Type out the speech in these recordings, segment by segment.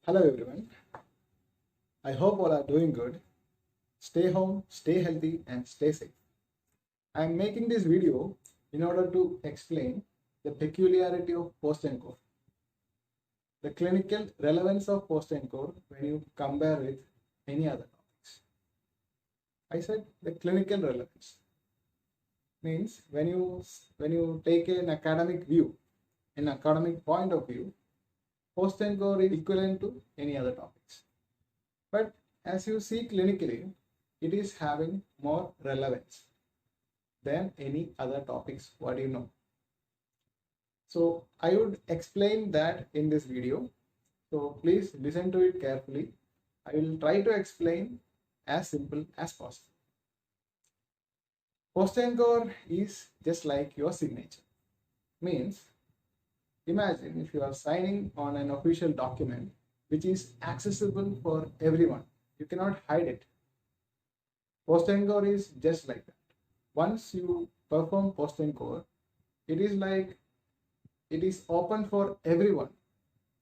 Hello everyone. I hope all are doing good. Stay home, stay healthy, and stay safe. I am making this video in order to explain the peculiarity of post-encore, the clinical relevance of post-encore when you compare with any other topics. I said the clinical relevance means when you take an academic view, an academic point of view, post-encore is equivalent to any other topics. But as you see clinically, it is having more relevance than any other topics. What do you know? So I would explain that in this video. So please listen to it carefully. I will try to explain as simple as possible. Post-encore is just like your signature. Means, imagine if you are signing on an official document which is accessible for everyone. You cannot hide it. Post-encore is just like that. Once you perform post-encore, it is like it is open for everyone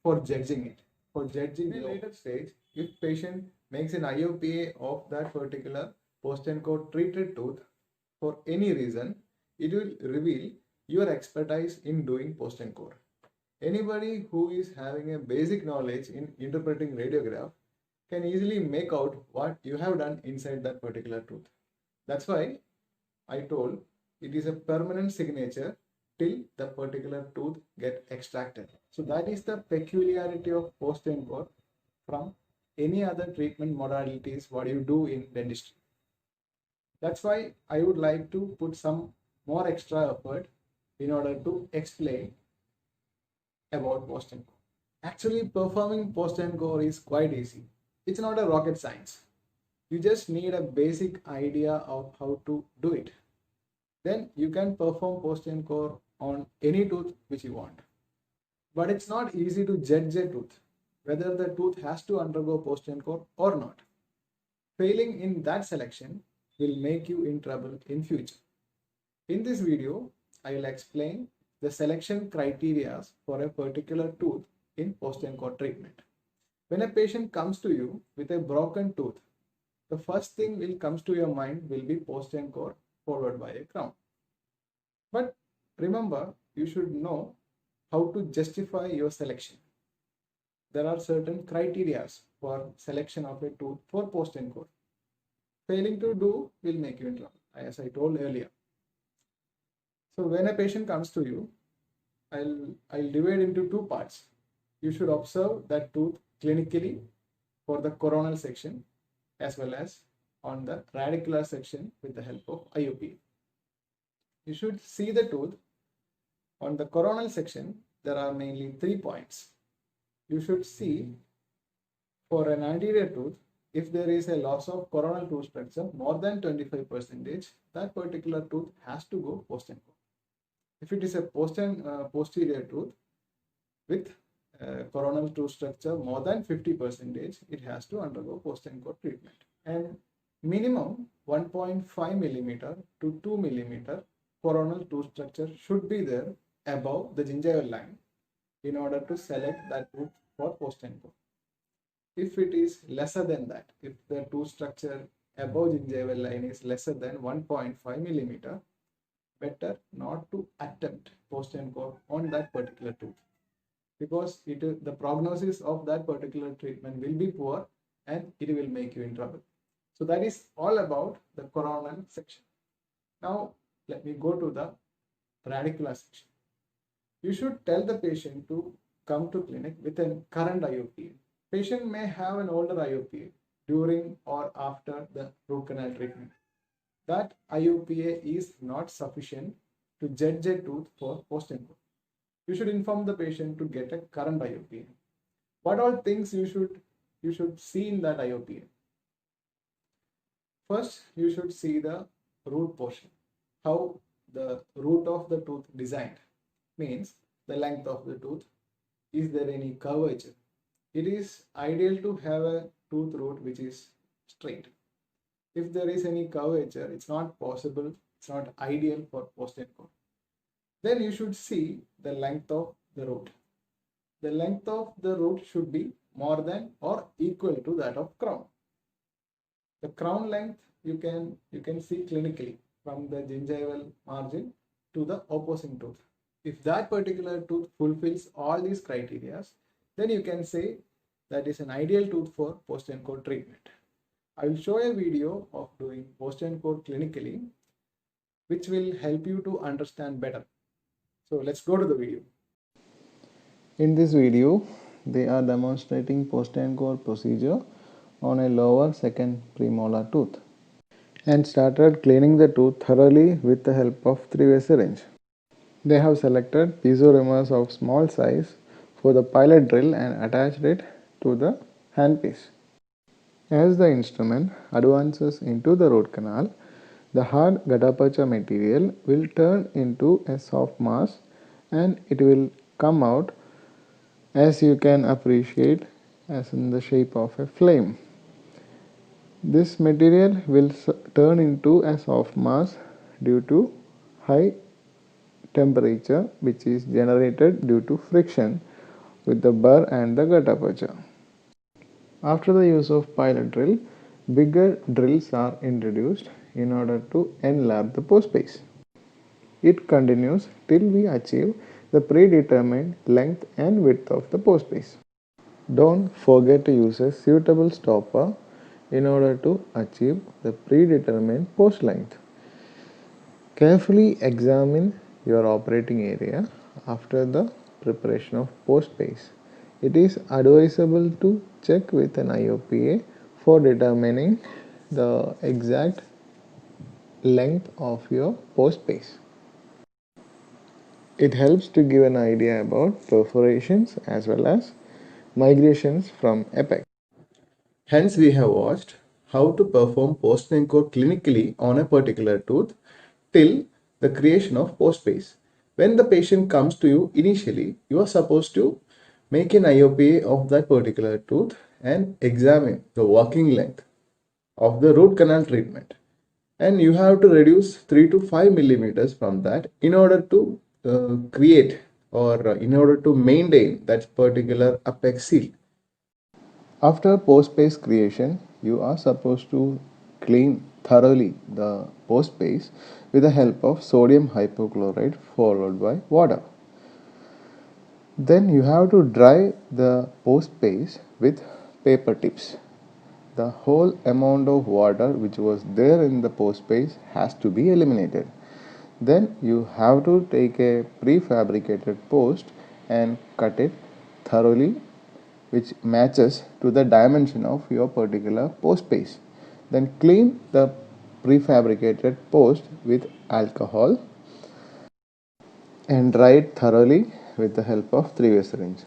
for judging it. For judging in a later stage, if patient makes an IOPA of that particular post-encore treated tooth for any reason, it will reveal your expertise in doing post-encore. Anybody who is having a basic knowledge in interpreting radiograph can easily make out what you have done inside that particular tooth. That's why I told it is a permanent signature till the particular tooth get extracted. So that is the peculiarity of post-encore from any other treatment modalities what you do in dentistry. That's why I would like to put some more extra effort in order to explain about post-encore. Actually, performing post-encore is quite easy. It's not a rocket science. You just need a basic idea of how to do it. Then you can perform post-encore on any tooth which you want. But it's not easy to judge a tooth, whether the tooth has to undergo post-encore or not. Failing in that selection will make you in trouble in future. In this video, I will explain the selection criteria for a particular tooth in post-encore treatment. When a patient comes to you with a broken tooth, the first thing will comes to your mind will be post-encore followed by a crown. But remember, you should know how to justify your selection. There are certain criteria for selection of a tooth for post-encore. Failing to do will make you in trouble, as I told earlier. So when a patient comes to you, I'll divide into two parts. You should observe that tooth clinically for the coronal section as well as on the radicular section with the help of IOP. You should see the tooth. On the coronal section, there are mainly 3 points. You should see for an anterior tooth, if there is a loss of coronal tooth structure more than 25%, that particular tooth has to go post-encore. If it is a posterior tooth with coronal tooth structure more than 50%, it has to undergo post-encore treatment. And minimum 1.5 millimeter to 2 millimeter coronal tooth structure should be there above the gingival line in order to select that tooth for post-encore. If it is lesser than that, if the tooth structure above gingival line is lesser than 1.5 millimeter, better not to attempt post-encore on that particular tooth, because the prognosis of that particular treatment will be poor and it will make you in trouble. So that is all about the coronal section. Now let me go to the radicular section. You should tell the patient to come to clinic with a current IOP. Patient may have an older IOP during or after the root canal treatment. That IOPA is not sufficient to judge a tooth for post-encore. You should inform the patient to get a current IOPA. What all things you should see in that IOPA? First, you should see the root portion, how the root of the tooth designed, means the length of the tooth. Is there any curvature? It is ideal to have a tooth root which is straight. If there is any curvature, it's not possible, it's not ideal for post-encore. Then you should see the length of the root. the length of the root should be more than or equal to that of crown. The crown length you can see clinically from the gingival margin to the opposing tooth. If that particular tooth fulfills all these criteria, then you can say that is an ideal tooth for post-encode treatment. I will show a video of doing post-encode clinically, which will help you to understand better. So let's go to the video. In this video, they are demonstrating post-encode procedure on a lower second premolar tooth and started cleaning the tooth thoroughly with the help of 3-way syringe. They have selected piezo removers of small size for the pilot drill and attached it to the handpiece. As the instrument advances into the root canal, the hard gutta percha material will turn into a soft mass and it will come out, as you can appreciate, as in the shape of a flame. This material will turn into a soft mass due to high temperature which is generated due to friction with the burr and the gutta percha. After the use of pilot drill, bigger drills are introduced in order to enlarge the pore space. It continues till we achieve the predetermined length and width of the pore space. Don't forget to use a suitable stopper in order to achieve the predetermined post length. Carefully examine your operating area after the preparation of post space. It is advisable to check with an IOPA for determining the exact length of your post space. It helps to give an idea about perforations as well as migrations from apex. Hence, we have watched how to perform post-encode clinically on a particular tooth till the creation of post space. When the patient comes to you initially, you are supposed to make an IOPA of that particular tooth and examine the working length of the root canal treatment. And you have to reduce 3 to 5 millimeters from that in order to create or in order to maintain that particular apex seal. After post space creation, you are supposed to clean thoroughly the post space with the help of sodium hypochlorite followed by water. Then you have to dry the post space with paper tips. The whole amount of water which was there in the post space has to be eliminated. Then you have to take a prefabricated post and cut it thoroughly, which matches to the dimension of your particular post space. Then clean the prefabricated post with alcohol and dry it thoroughly with the help of 3-way syringe.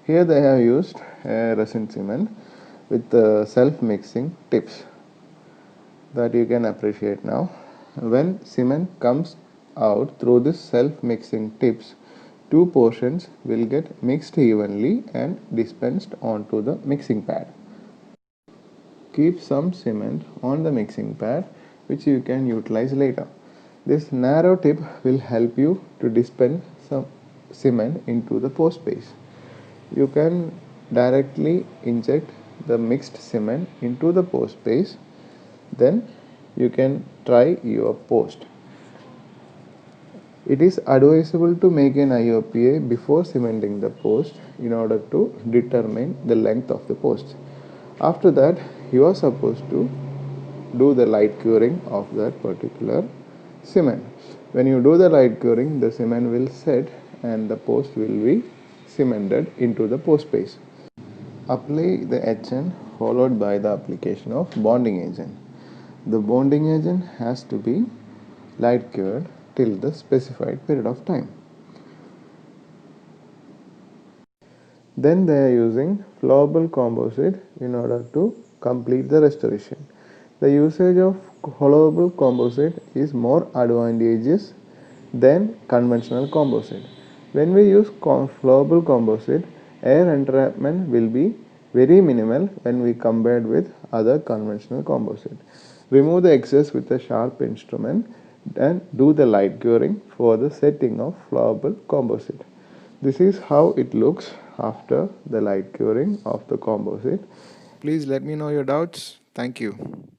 Here they have used a resin cement with self-mixing tips that you can appreciate now. When cement comes out through this self-mixing tips, two portions will get mixed evenly and dispensed onto the mixing pad. Keep some cement on the mixing pad which you can utilize later. This narrow tip will help you to dispense some cement into the post space. You can directly inject the mixed cement into the post space, then you can try your post. It is advisable to make an IOPA before cementing the post in order to determine the length of the post. After that, you are supposed to do the light curing of that particular cement. When you do the light curing, the cement will set and the post will be cemented into the post space. Apply the HN followed by the application of bonding agent. The bonding agent has to be light cured till the specified period of time. Then they are using flowable composite in order to complete the restoration. The usage of flowable composite is more advantageous than conventional composite. When we use flowable composite, air entrapment will be very minimal when we compared with other conventional composite. Remove the excess with a sharp instrument and do the light curing for the setting of flowable composite. This is how it looks after the light curing of the composite. Please let me know your doubts. Thank you.